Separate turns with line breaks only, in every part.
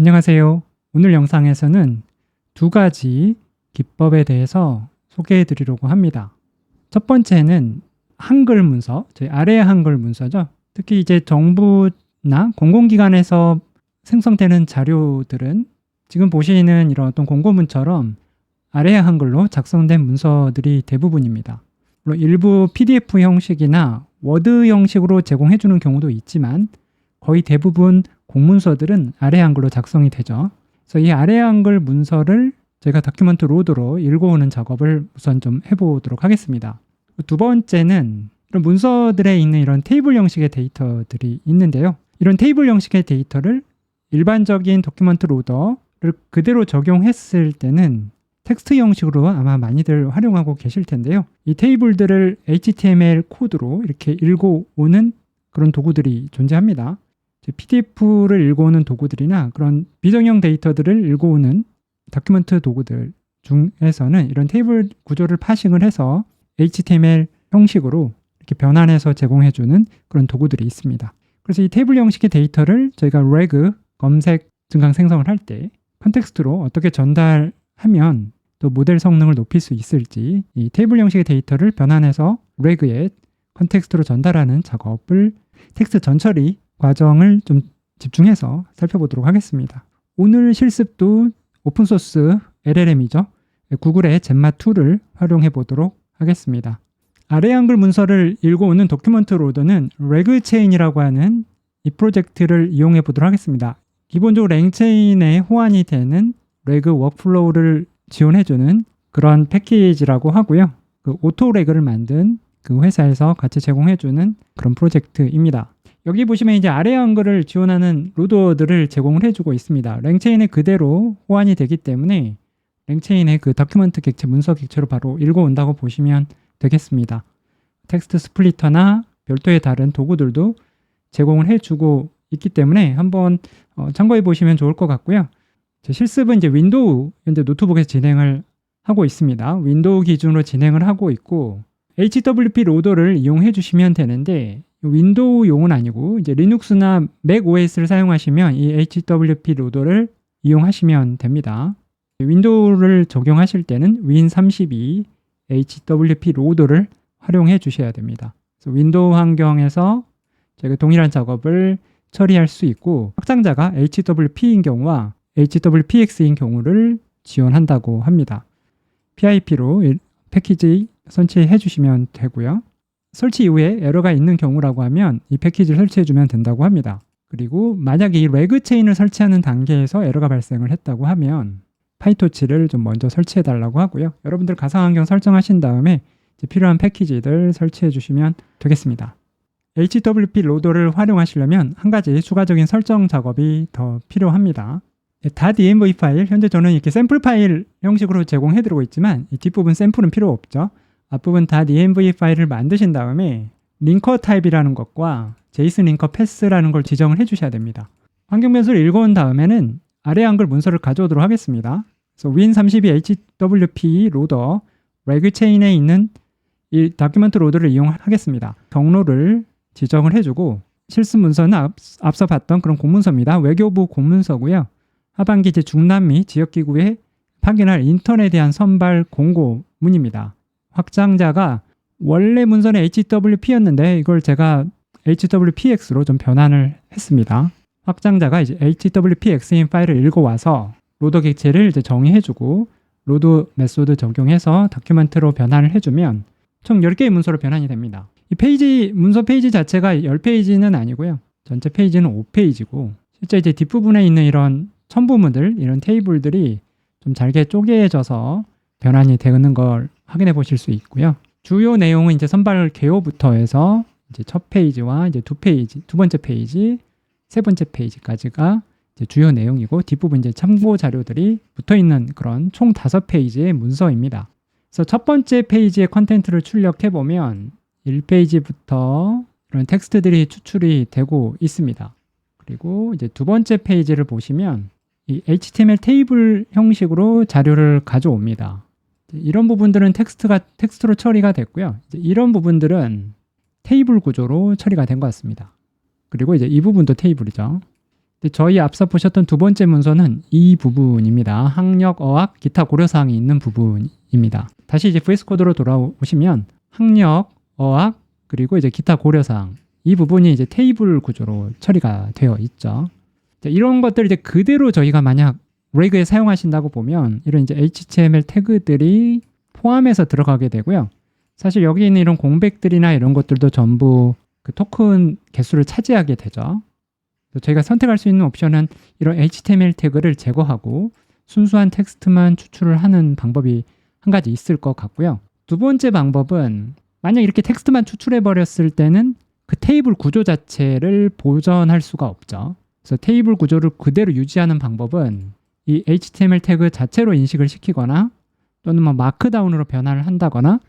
안녕하세요. 오늘 영상에서는 두 가지 기법에 대해서 소개해 드리려고 합니다. 첫 번째는 한글 문서, 저희 아래의 한글 문서죠. 특히 이제 정부나 공공기관에서 생성되는 자료들은 지금 보시는 이런 어떤 공고문처럼 아래의 한글로 작성된 문서들이 대부분입니다. 물론 일부 PDF 형식이나 워드 형식으로 제공해 주는 경우도 있지만 거의 대부분 공문서들은 아래 한글로 작성이 되죠. 그래서 이 아래 한글 문서를 저희가 다큐멘트 로드로 읽어오는 작업을 우선 좀 해보도록 하겠습니다. 두 번째는 이런 문서들에 있는 이런 테이블 형식의 데이터들이 있는데요. 이런 테이블 형식의 데이터를 일반적인 다큐멘트 로더를 그대로 적용했을 때는 텍스트 형식으로 아마 많이들 활용하고 계실 텐데요. 이 테이블들을 HTML 코드로 이렇게 읽어오는 그런 도구들이 존재합니다. PDF를 읽어오는 도구들이나 그런 비정형 데이터들을 읽어오는 다큐멘트 도구들 중에서는 이런 테이블 구조를 파싱을 해서 HTML 형식으로 이렇게 변환해서 제공해주는 그런 도구들이 있습니다. 그래서 이 테이블 형식의 데이터를 저희가 reg 검색 증강 생성을 할 때 컨텍스트로 어떻게 전달하면 또 모델 성능을 높일 수 있을지 이 테이블 형식의 데이터를 변환해서 reg에 컨텍스트로 전달하는 작업을 텍스트 전처리 과정을 좀 집중해서 살펴보도록 하겠습니다. 오늘 실습도 오픈소스 LLM이죠. 구글의 젠마2를 활용해 보도록 하겠습니다. 아래 한글 문서를 읽어오는 도큐멘트 로더는 레그체인이라고 하는 이 프로젝트를 이용해 보도록 하겠습니다. 기본적으로 랭체인에 호환이 되는 레그 워크플로우를 지원해주는 그런 패키지라고 하고요. 그 오토레그를 만든 그 회사에서 같이 제공해주는 그런 프로젝트입니다. 여기 보시면 이제 아래 한글을 지원하는 로더들을 제공을 해주고 있습니다. 랭체인에 그대로 호환이 되기 때문에 랭체인의 그 다큐멘트 객체, 문서 객체로 바로 읽어온다고 보시면 되겠습니다. 텍스트 스플리터나 별도의 다른 도구들도 제공을 해주고 있기 때문에 한번 참고해 보시면 좋을 것 같고요. 제 실습은 이제 윈도우 현재 노트북에서 진행을 하고 있습니다. 윈도우 기준으로 진행을 하고 있고 HWP 로더를 이용해 주시면 되는데 윈도우용은 아니고 이제 리눅스나 맥 OS를 사용하시면 이 HWP 로더를 이용하시면 됩니다. 윈도우를 적용하실 때는 win32 HWP 로더를 활용해 주셔야 됩니다. 그래서 윈도우 환경에서 저희가 동일한 작업을 처리할 수 있고 확장자가 HWP인 경우와 HWPX인 경우를 지원한다고 합니다. PIP로 패키지 설치해 주시면 되고요. 설치 이후에 에러가 있는 경우라고 하면 이 패키지를 설치해 주면 된다고 합니다. 그리고 만약에 이 레그 체인을 설치하는 단계에서 에러가 발생을 했다고 하면 파이토치를 좀 먼저 설치해 달라고 하고요. 여러분들 가상환경 설정하신 다음에 이제 필요한 패키지들 설치해 주시면 되겠습니다. HWP 로더를 활용하시려면 한 가지 추가적인 설정 작업이 더 필요합니다. .env 파일, 현재 저는 이렇게 샘플 파일 형식으로 제공해 드리고 있지만 이 뒷부분 샘플은 필요 없죠. 앞부분 .env 파일을 만드신 다음에 링커 타입이라는 것과 JSON 링커 패스라는 걸 지정을 해 주셔야 됩니다. 환경 변수를 읽어온 다음에는 아래 한글 문서를 가져오도록 하겠습니다. 그래서 win32 HWP 로더 레그 체인에 있는 이 다큐멘트 로더를 이용하겠습니다. 경로를 지정을 해주고 실습 문서는 앞서 봤던 그런 공문서입니다. 외교부 공문서고요. 하반기 이제 중남미 지역기구에 확인할 인턴에 대한 선발 공고문입니다. 확장자가 원래 문서는 HWP였는데 이걸 제가 HWPX로 좀 변환을 했습니다. 확장자가 이제 HWPX인 파일을 읽어와서 로더 객체를 이제 정의해주고 로드 메소드 적용해서 다큐멘트로 변환을 해주면 총 10개의 문서로 변환이 됩니다. 이 페이지, 문서 페이지 자체가 10페이지는 아니고요. 전체 페이지는 5페이지고 실제 이제 뒷부분에 있는 이런 첨부문들, 이런 테이블들이 좀 잘게 쪼개져서 변환이 되는 걸 확인해 보실 수 있고요. 주요 내용은 이제 선발 개요부터 해서 이제 첫 페이지와 이제 두 번째 페이지, 세 번째 페이지까지가 이제 주요 내용이고 뒷부분 이제 참고 자료들이 붙어 있는 그런 총 5페이지의 문서입니다. 그래서 첫 번째 페이지의 컨텐츠를 출력해 보면 1페이지부터 이런 텍스트들이 추출이 되고 있습니다. 그리고 이제 두 번째 페이지를 보시면 이 HTML 테이블 형식으로 자료를 가져옵니다. 이런 부분들은 텍스트로 처리가 됐고요. 이제 이런 부분들은 테이블 구조로 처리가 된 것 같습니다. 그리고 이제 이 부분도 테이블이죠. 근데 저희 앞서 보셨던 두 번째 문서는 이 부분입니다. 학력, 어학, 기타 고려사항이 있는 부분입니다. 다시 이제 VS 코드로 돌아오시면 학력, 어학, 그리고 이제 기타 고려사항 이 부분이 이제 테이블 구조로 처리가 되어 있죠. 이런 것들 이제 그대로 저희가 만약 레그에 사용하신다고 보면 이런 이제 HTML 태그들이 포함해서 들어가게 되고요. 사실 여기 있는 이런 공백들이나 이런 것들도 전부 그 토큰 개수를 차지하게 되죠. 저희가 선택할 수 있는 옵션은 이런 HTML 태그를 제거하고 순수한 텍스트만 추출을 하는 방법이 한 가지 있을 것 같고요. 두 번째 방법은 만약 이렇게 텍스트만 추출해 버렸을 때는 그 테이블 구조 자체를 보존할 수가 없죠. 그래서 테이블 구조를 그대로 유지하는 방법은 이 HTML 태그 자체로 인식을 시키거나 또는 뭐 마크다운으로 변환을 한다거나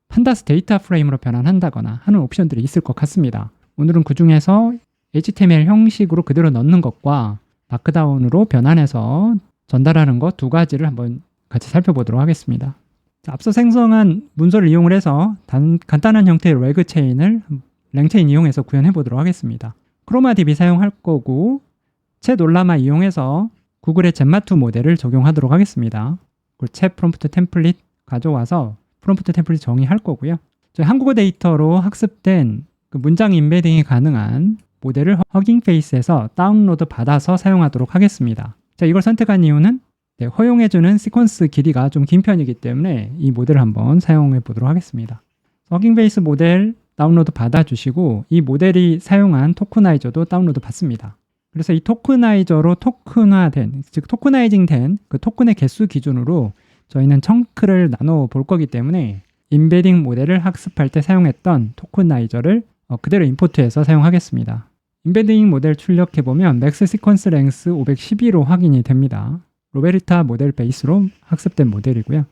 판다스 데이터 프레임으로 변환한다거나 하는 옵션들이 있을 것 같습니다. 오늘은 그 중에서 HTML 형식으로 그대로 넣는 것과 마크다운으로 변환해서 전달하는 것 두 가지를 한번 같이 살펴보도록 하겠습니다. 자, 앞서 생성한 문서를 이용을 해서 간단한 형태의 레그 체인을 랭체인 이용해서 구현해 보도록 하겠습니다. 크로마DB 사용할 거고 챗 올라마 이용해서 구글의 젠마2 모델을 적용하도록 하겠습니다. 챗 프롬프트 템플릿 가져와서 프롬프트 템플릿 정의할 거고요. 저희 한국어 데이터로 학습된 그 문장 인베딩이 가능한 모델을 허깅 페이스에서 다운로드 받아서 사용하도록 하겠습니다. 자, 이걸 선택한 이유는 허용해주는 시퀀스 길이가 좀 긴 편이기 때문에 이 모델을 한번 사용해 보도록 하겠습니다. 허깅 페이스 모델 다운로드 받아주시고 이 모델이 사용한 토크나이저도 다운로드 받습니다. 그래서 이 토크나이저로 토큰화된, 즉 토크나이징 된 그 토큰의 개수 기준으로 저희는 청크를 나눠 볼 거기 때문에 인베딩 모델을 학습할 때 사용했던 토크나이저를 그대로 임포트해서 사용하겠습니다. 인베딩 모델 출력해보면 맥스 시퀀스 랭스 512로 확인이 됩니다. 로베르타 모델 베이스로 학습된 모델이고요.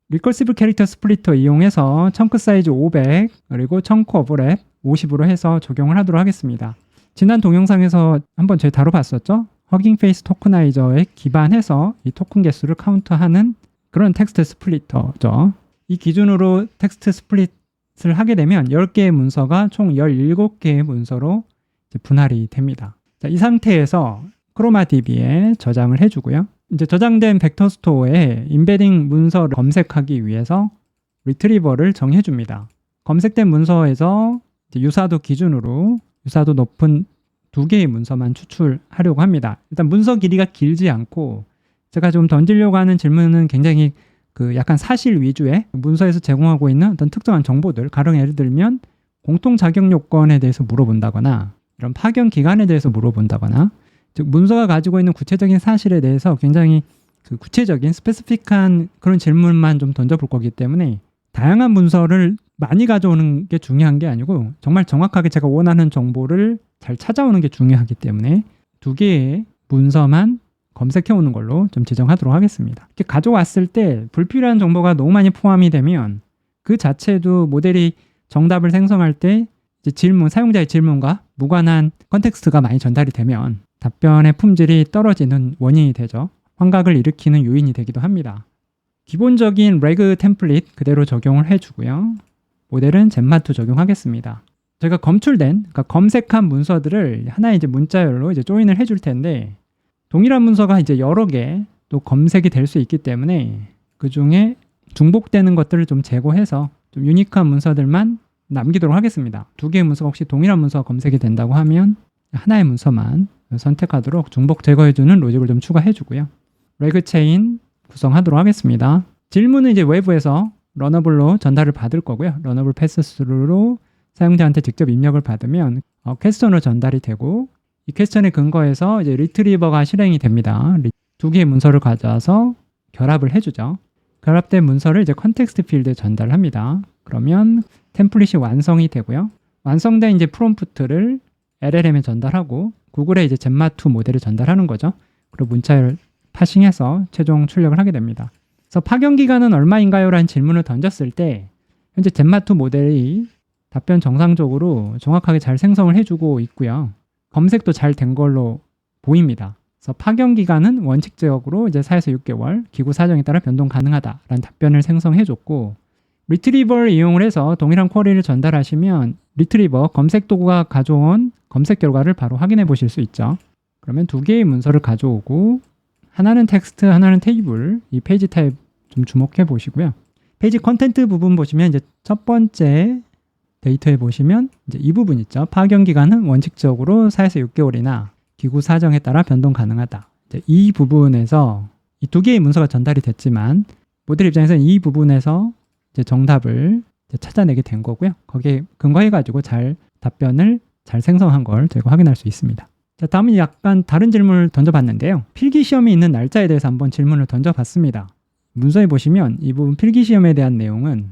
리커시브 캐릭터 스플리터 이용해서 청크 사이즈 500 그리고 청크 오버랩 50으로 해서 적용을 하도록 하겠습니다. 지난 동영상에서 한번 저희 다뤄봤었죠? 허깅 페이스 토크나이저에 기반해서 이 토큰 개수를 카운트하는 그런 텍스트 스플리터죠. 이 기준으로 텍스트 스플릿을 하게 되면 10개의 문서가 총 17개의 문서로 이제 분할이 됩니다. 자, 이 상태에서 크로마DB에 저장을 해주고요. 이제 저장된 벡터 스토어에 인베딩 문서를 검색하기 위해서 리트리버를 정해줍니다. 검색된 문서에서 이제 유사도 기준으로 유사도 높은 2개의 문서만 추출하려고 합니다. 일단 문서 길이가 길지 않고 제가 좀 던지려고 하는 질문은 굉장히 그 약간 사실 위주의 문서에서 제공하고 있는 어떤 특정한 정보들, 가령 예를 들면 공통 자격 요건에 대해서 물어본다거나 이런 파견 기간에 대해서 물어본다거나 즉 문서가 가지고 있는 구체적인 사실에 대해서 굉장히 그 구체적인 스페시픽한 그런 질문만 좀 던져볼 거기 때문에 다양한 문서를 많이 가져오는 게 중요한 게 아니고 정말 정확하게 제가 원하는 정보를 잘 찾아오는 게 중요하기 때문에 2개의 문서만 검색해 오는 걸로 좀 지정하도록 하겠습니다. 이렇게 가져왔을 때 불필요한 정보가 너무 많이 포함이 되면 그 자체도 모델이 정답을 생성할 때 이제 질문, 사용자의 질문과 무관한 컨텍스트가 많이 전달이 되면 답변의 품질이 떨어지는 원인이 되죠. 환각을 일으키는 요인이 되기도 합니다. 기본적인 레그 템플릿 그대로 적용을 해주고요. 모델은 젠마2 적용하겠습니다. 저희가 검출된, 그러니까 검색한 문서들을 하나의 이제 문자열로 이제 조인을 해줄 텐데 동일한 문서가 이제 여러 개 또 검색이 될 수 있기 때문에 그 중에 중복되는 것들을 좀 제거해서 좀 유니크한 문서들만 남기도록 하겠습니다. 2개의 문서가 혹시 동일한 문서가 검색이 된다고 하면 하나의 문서만 선택하도록 중복 제거해주는 로직을 좀 추가해주고요. 레그 체인 구성하도록 하겠습니다. 질문은 이제 외부에서 러너블로 전달을 받을 거고요. 러너블 패스스루로 사용자한테 직접 입력을 받으면 퀘스천으로 전달이 되고 이 퀘스천에 근거해서 이제 리트리버가 실행이 됩니다. 2개의 문서를 가져와서 결합을 해주죠. 결합된 문서를 이제 컨텍스트 필드에 전달합니다. 그러면 템플릿이 완성이 되고요. 완성된 이제 프롬프트를 LLM에 전달하고 구글에 이제 젠마2 모델을 전달하는 거죠. 그리고 문자를 파싱해서 최종 출력을 하게 됩니다. 그래서 파견 기간은 얼마인가요? 라는 질문을 던졌을 때 현재 젠마2 모델이 답변 정상적으로 정확하게 잘 생성을 해주고 있고요. 검색도 잘 된 걸로 보입니다. 그래서 파견 기간은 원칙적으로 이제 4에서 6개월, 기구 사정에 따라 변동 가능하다라는 답변을 생성해줬고 리트리버를 이용을 해서 동일한 쿼리를 전달하시면 리트리버 검색 도구가 가져온 검색 결과를 바로 확인해 보실 수 있죠. 그러면 두 개의 문서를 가져오고 하나는 텍스트, 하나는 테이블. 이 페이지 타입 좀 주목해 보시고요. 페이지 컨텐트 부분 보시면 이제 첫 번째 데이터에 보시면 이제 이 부분 있죠. 파견 기간은 원칙적으로 4에서 6개월이나 기구 사정에 따라 변동 가능하다. 이제 이 부분에서 이 두 개의 문서가 전달이 됐지만 모델 입장에서는 이 부분에서 이제 정답을 이제 찾아내게 된 거고요. 거기에 근거해 가지고 답변을 잘 생성한 걸 저희가 확인할 수 있습니다. 자, 다음은 약간 다른 질문을 던져봤는데요. 필기시험이 있는 날짜에 대해서 한번 질문을 던져봤습니다. 문서에 보시면 이 부분 필기시험에 대한 내용은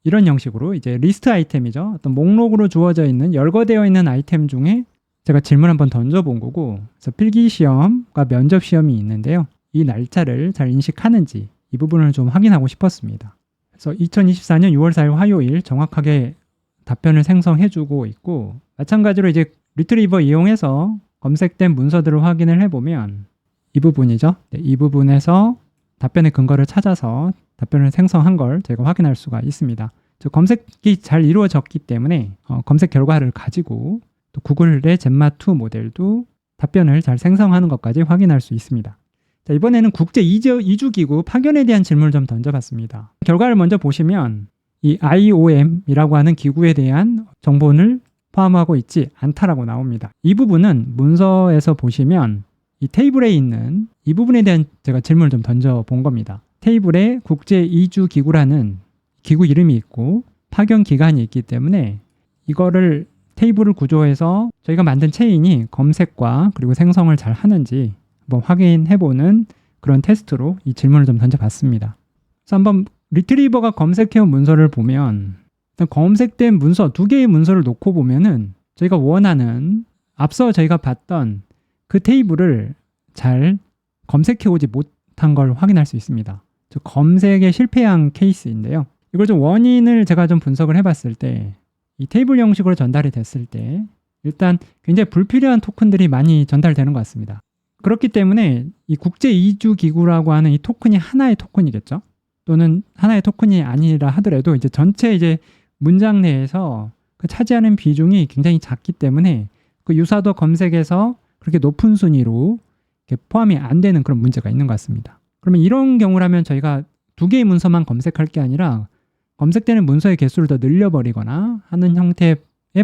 이런 형식으로 이제 리스트 아이템이죠. 어떤 목록으로 주어져 있는 열거되어 있는 아이템 중에 제가 질문 한번 던져본 거고, 그래서 필기시험과 면접시험이 있는데요. 이 날짜를 잘 인식하는지 이 부분을 좀 확인하고 싶었습니다. 그래서 2024년 6월 4일 화요일 정확하게 답변을 생성해주고 있고, 마찬가지로 이제 리트리버 이용해서 검색된 문서들을 확인을 해보면 이 부분이죠. 네, 이 부분에서 답변의 근거를 찾아서 답변을 생성한 걸 제가 확인할 수가 있습니다. 검색이 잘 이루어졌기 때문에 검색 결과를 가지고 또 구글의 젠마2 모델도 답변을 잘 생성하는 것까지 확인할 수 있습니다. 자, 이번에는 국제 이주기구 파견에 대한 질문을 좀 던져봤습니다. 결과를 먼저 보시면 이 IOM이라고 하는 기구에 대한 정보를 포함하고 있지 않다라고 나옵니다. 이 부분은 문서에서 보시면 이 테이블에 있는 이 부분에 대한 제가 질문을 좀 던져본 겁니다. 테이블에 국제이주기구라는 기구 이름이 있고 파견 기간이 있기 때문에 이거를 테이블을 구조해서 저희가 만든 체인이 검색과 그리고 생성을 잘 하는지 한번 확인해보는 그런 테스트로 이 질문을 좀 던져봤습니다. 그래서 한번 리트리버가 검색해온 문서를 보면 검색된 문서, 두 개의 문서를 놓고 보면은 저희가 원하는 앞서 저희가 봤던 그 테이블을 잘 검색해오지 못한 걸 확인할 수 있습니다. 검색에 실패한 케이스인데요. 이걸 좀 원인을 제가 좀 분석을 해봤을 때 이 테이블 형식으로 전달이 됐을 때 일단 굉장히 불필요한 토큰들이 많이 전달되는 것 같습니다. 그렇기 때문에 이 국제이주기구라고 하는 이 토큰이 하나의 토큰이겠죠. 또는 하나의 토큰이 아니라 하더라도 이제 전체 이제 문장 내에서 그 차지하는 비중이 굉장히 작기 때문에 그 유사도 검색에서 그렇게 높은 순위로 이렇게 포함이 안 되는 그런 문제가 있는 것 같습니다. 그러면 이런 경우라면 저희가 두 개의 문서만 검색할 게 아니라 검색되는 문서의 개수를 더 늘려버리거나 하는 형태의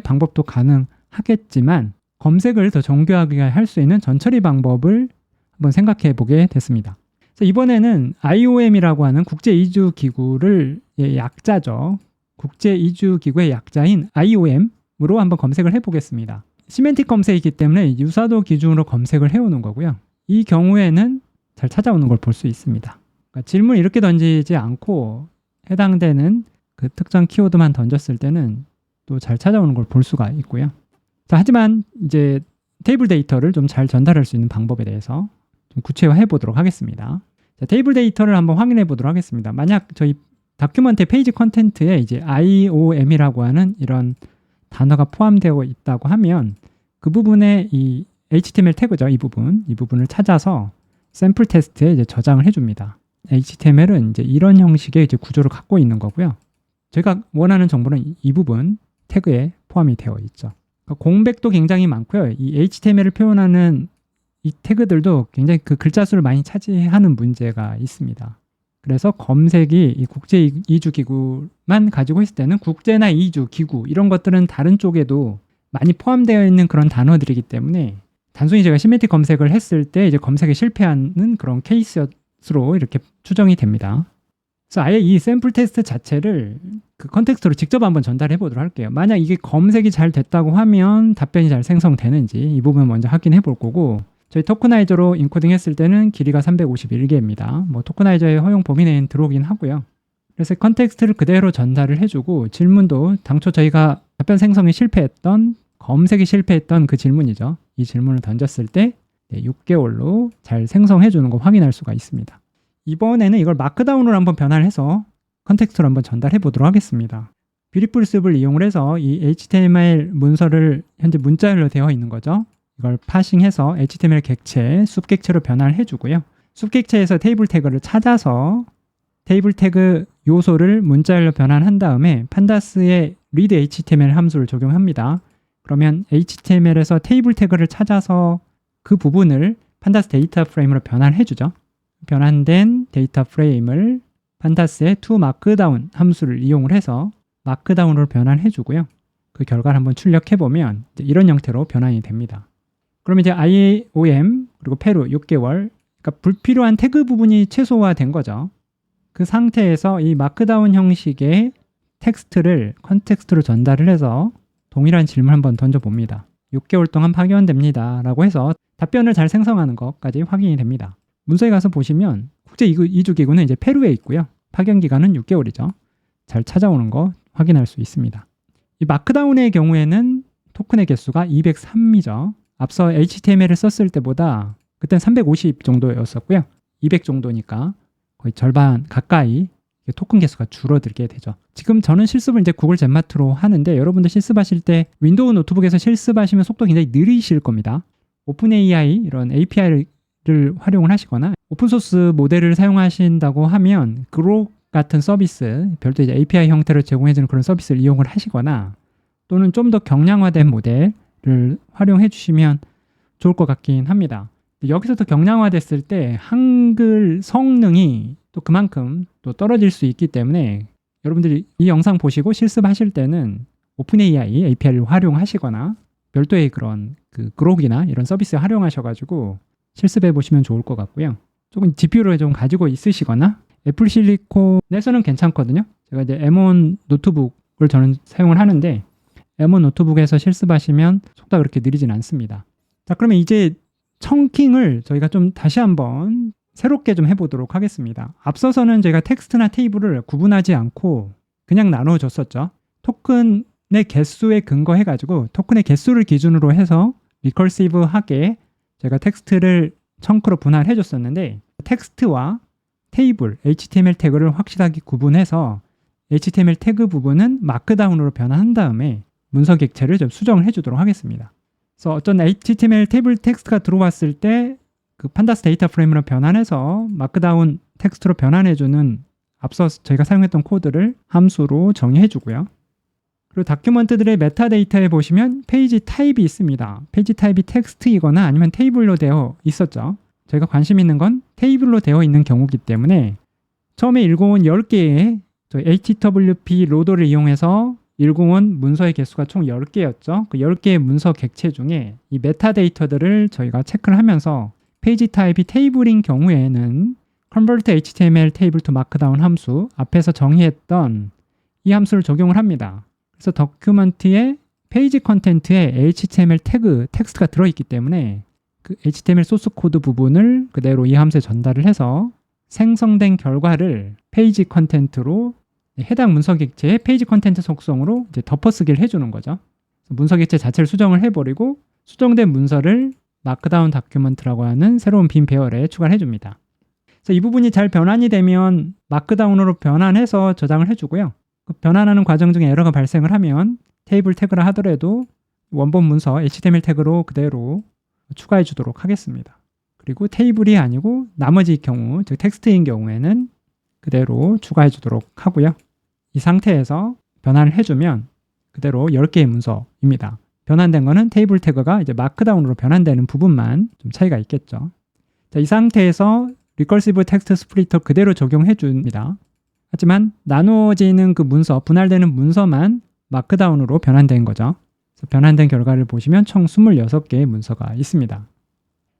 방법도 가능하겠지만 검색을 더 정교하게 할 수 있는 전처리 방법을 한번 생각해 보게 됐습니다. 그래서 이번에는 IOM이라고 하는 국제이주기구를 약자죠. 국제이주기구의 약자인 IOM으로 한번 검색을 해보겠습니다. 시멘틱 검색이기 때문에 유사도 기준으로 검색을 해오는 거고요. 이 경우에는 잘 찾아오는 걸 볼 수 있습니다. 그러니까 질문을 이렇게 던지지 않고 해당되는 그 특정 키워드만 던졌을 때는 또 잘 찾아오는 걸 볼 수가 있고요. 자, 하지만 이제 테이블 데이터를 좀 잘 전달할 수 있는 방법에 대해서 좀 구체화해 보도록 하겠습니다. 자, 테이블 데이터를 한번 확인해 보도록 하겠습니다. 만약 저희 다큐멘트 페이지 컨텐트에 이제 IOM이라고 하는 이런 단어가 포함되어 있다고 하면 그 부분에 이 HTML 태그죠. 이 부분을 찾아서 샘플 테스트에 이제 저장을 해줍니다. HTML은 이제 이런 형식의 이제 구조를 갖고 있는 거고요. 저희가 원하는 정보는 이 부분 태그에 포함이 되어 있죠. 그러니까 공백도 굉장히 많고요. 이 HTML을 표현하는 이 태그들도 굉장히 그 글자 수를 많이 차지하는 문제가 있습니다. 그래서 검색이 이 국제 이주 기구만 가지고 있을 때는 국제나 이주 기구 이런 것들은 다른 쪽에도 많이 포함되어 있는 그런 단어들이기 때문에 단순히 제가 시메틱 검색을 했을 때 이제 검색에 실패하는 그런 케이스로 이렇게 추정이 됩니다. 그래서 아예 이 샘플 테스트 자체를 그 컨텍스트로 직접 한번 전달해 보도록 할게요. 만약 이게 검색이 잘 됐다고 하면 답변이 잘 생성되는지 이 부분 먼저 확인해 볼 거고, 저희 토커나이저로 인코딩 했을 때는 길이가 351개입니다. 뭐 토커나이저의 허용 범위 내에 들어오긴 하고요. 그래서 컨텍스트를 그대로 전달을 해주고 질문도 당초 저희가 답변 생성에 실패했던 검색이 실패했던 그 질문이죠. 이 질문을 던졌을 때 6개월로 잘 생성해 주는 거 확인할 수가 있습니다. 이번에는 이걸 마크다운으로 한번 변화를 해서 컨텍스트로 한번 전달해 보도록 하겠습니다. 뷰티풀 숲을 이용을 해서 이 HTML 문서를 현재 문자열로 되어 있는 거죠. 이걸 파싱해서 HTML 객체, 숲 객체로 변화를 해주고요. 숲 객체에서 테이블 태그를 찾아서 테이블 태그 요소를 문자열로 변환한 다음에 판다스의 read HTML 함수를 적용합니다. 그러면 HTML에서 테이블 태그를 찾아서 그 부분을 판다스 데이터 프레임으로 변환해 주죠. 변환된 데이터 프레임을 판다스의 toMarkdown 함수를 이용을 해서 마크다운으로 변환해 주고요. 그 결과를 한번 출력해 보면 이런 형태로 변환이 됩니다. 그러면 이제 IOM 그리고 페루 6개월, 그러니까 불필요한 태그 부분이 최소화된 거죠. 그 상태에서 이 마크다운 형식의 텍스트를 컨텍스트로 전달을 해서 동일한 질문 한번 던져봅니다. 6개월 동안 파견됩니다 라고 해서 답변을 잘 생성하는 것까지 확인이 됩니다. 문서에 가서 보시면 국제 이주기구는 이제 페루에 있고요. 파견 기간은 6개월이죠. 잘 찾아오는 거 확인할 수 있습니다. 이 마크다운의 경우에는 토큰의 개수가 203이죠. 앞서 HTML을 썼을 때보다 그땐 350 정도였었고요. 200 정도니까 거의 절반 가까이 토큰 개수가 줄어들게 되죠. 지금 저는 실습을 이제 구글 젠마트로 하는데 여러분들 실습하실 때 윈도우 노트북에서 실습하시면 속도 굉장히 느리실 겁니다. 오픈AI 이런 API를 활용을 하시거나 오픈소스 모델을 사용하신다고 하면 그록 같은 서비스, 별도 이제 API 형태로 제공해주는 그런 서비스를 이용을 하시거나 또는 좀 더 경량화된 모델을 활용해 주시면 좋을 것 같긴 합니다. 여기서 더 경량화됐을 때 한글 성능이 또 그만큼 또 떨어질 수 있기 때문에 여러분들이 이 영상 보시고 실습하실 때는 오픈AI API를 활용하시거나 별도의 그런 그록이나 이런 서비스 활용하셔가지고 실습해 보시면 좋을 것 같고요. 조금 GPU를 좀 가지고 있으시거나 애플 실리콘에서는 괜찮거든요. 제가 이제 M1 노트북을 저는 사용을 하는데 M1 노트북에서 실습하시면 속도가 그렇게 느리진 않습니다. 자, 그러면 이제 청킹을 저희가 좀 다시 한번 새롭게 좀 해보도록 하겠습니다. 앞서서는 저희가 텍스트나 테이블을 구분하지 않고 그냥 나눠줬었죠. 토큰의 개수에 근거해가지고 토큰의 개수를 기준으로 해서 리커시브하게 제가 텍스트를 청크로 분할해 줬었는데 텍스트와 테이블, HTML 태그를 확실하게 구분해서 HTML 태그 부분은 마크다운으로 변환한 다음에 문서 객체를 좀 수정을 해주도록 하겠습니다. 그래서 어떤 HTML 테이블 텍스트가 들어왔을 때 그 판다스 데이터 프레임으로 변환해서 마크다운 텍스트로 변환해주는 앞서 저희가 사용했던 코드를 함수로 정의해주고요. 그리고 다큐먼트들의 메타데이터에 보시면 페이지 타입이 있습니다. 페이지 타입이 텍스트이거나 아니면 테이블로 되어 있었죠. 저희가 관심 있는 건 테이블로 되어 있는 경우이기 때문에 처음에 읽어온 10개의 HTWP 로더를 이용해서 읽어온 문서의 개수가 총 10개였죠. 그 10개의 문서 객체 중에 이 메타데이터들을 저희가 체크를 하면서 페이지 타입이 테이블인 경우에는 convert HTML table to markdown 함수 앞에서 정의했던 이 함수를 적용을 합니다. 그래서 다큐먼트의 페이지 컨텐트에 HTML 태그, 텍스트가 들어있기 때문에 그 HTML 소스 코드 부분을 그대로 이 함수에 전달을 해서 생성된 결과를 페이지 컨텐트로 해당 문서 객체의 페이지 컨텐트 속성으로 이제 덮어쓰기를 해주는 거죠. 문서 객체 자체를 수정을 해버리고 수정된 문서를 마크다운 다큐먼트라고 하는 새로운 빈 배열에 추가를 해줍니다. 그래서 이 부분이 잘 변환이 되면 마크다운으로 변환해서 저장을 해주고요. 그 변환하는 과정 중에 에러가 발생을 하면 테이블 태그를 하더라도 원본 문서 HTML 태그로 그대로 추가해 주도록 하겠습니다. 그리고 테이블이 아니고 나머지 경우, 즉 텍스트인 경우에는 그대로 추가해 주도록 하고요. 이 상태에서 변환을 해주면 그대로 10개의 문서입니다. 변환된 거는 테이블 태그가 이제 마크다운으로 변환되는 부분만 좀 차이가 있겠죠. 자, 이 상태에서 리커시브 텍스트 스플리터 그대로 적용해 줍니다. 하지만 나누어지는 그 문서, 분할되는 문서만 마크다운으로 변환된 거죠. 그래서 변환된 결과를 보시면 총 26개의 문서가 있습니다.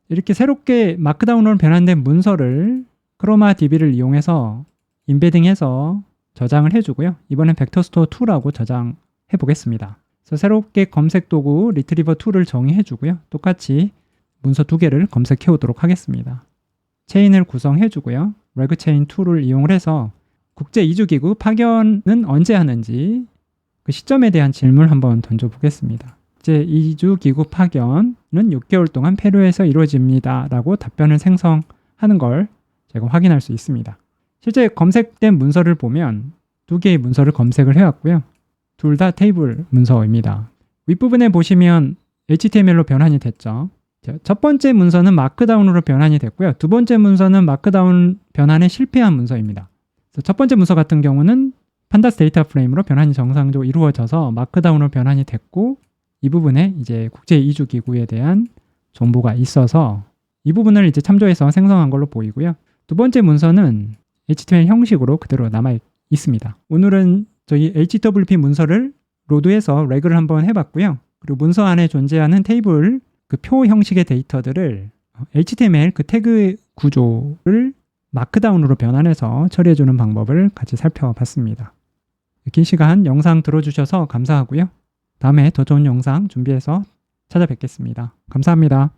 이렇게 새롭게 마크다운으로 변환된 문서를 크로마 DB를 이용해서 임베딩해서 저장을 해주고요. 이번엔 벡터스토어 2라고 저장해 보겠습니다. 그래서 새롭게 검색 도구 리트리버 2를 정의해 주고요. 똑같이 문서 2개를 검색해 오도록 하겠습니다. 체인을 구성해 주고요. 레그체인 2를 이용을 해서 국제 이주기구 파견은 언제 하는지 그 시점에 대한 질문을 한번 던져보겠습니다. 국제 이주기구 파견은 6개월 동안 페루에서 이루어집니다. 라고 답변을 생성하는 걸 제가 확인할 수 있습니다. 실제 검색된 문서를 보면 2개의 문서를 검색을 해왔고요. 둘 다 테이블 문서입니다. 윗부분에 보시면 HTML로 변환이 됐죠. 첫 번째 문서는 마크다운으로 변환이 됐고요. 두 번째 문서는 마크다운 변환에 실패한 문서입니다. 그래서 첫 번째 문서 같은 경우는 판다스 데이터 프레임으로 변환이 정상적으로 이루어져서 마크다운으로 변환이 됐고 이 부분에 이제 국제 이주 기구에 대한 정보가 있어서 이 부분을 이제 참조해서 생성한 걸로 보이고요. 두 번째 문서는 HTML 형식으로 그대로 남아 있습니다. 오늘은 저희 HWP 문서를 로드해서 레그를 한번 해봤고요. 그리고 문서 안에 존재하는 테이블 그 표 형식의 데이터들을 HTML 그 태그 구조를 마크다운으로 변환해서 처리해주는 방법을 같이 살펴봤습니다. 긴 시간 영상 들어주셔서 감사하고요. 다음에 더 좋은 영상 준비해서 찾아뵙겠습니다. 감사합니다.